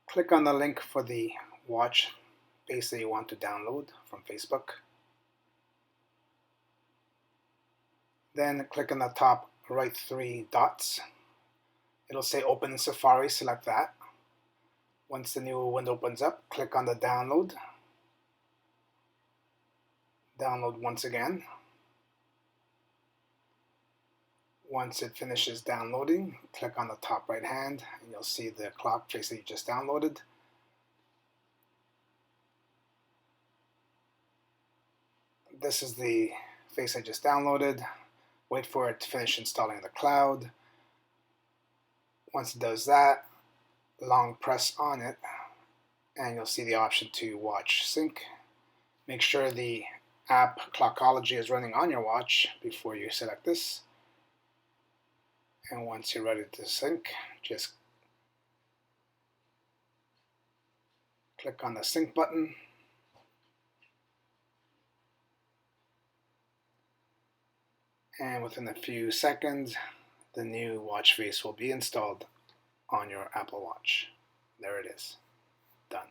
Click on the link for the watch face that you want to download from Facebook. Then click on the top right 3 dots. It'll say open in Safari, select that. Once the new window opens up, click on the download. Download once again. Once it finishes downloading, click on the top right hand and you'll see the clock face that you just downloaded. This is the face I just downloaded. Wait for it to finish installing the cloud. Once it does that, long press on it and you'll see the option to watch sync. Make sure the app Clockology is running on your watch before you select this. And once you're ready to sync, just click on the sync button. And within a few seconds, the new watch face will be installed on your Apple Watch. There it is. Done.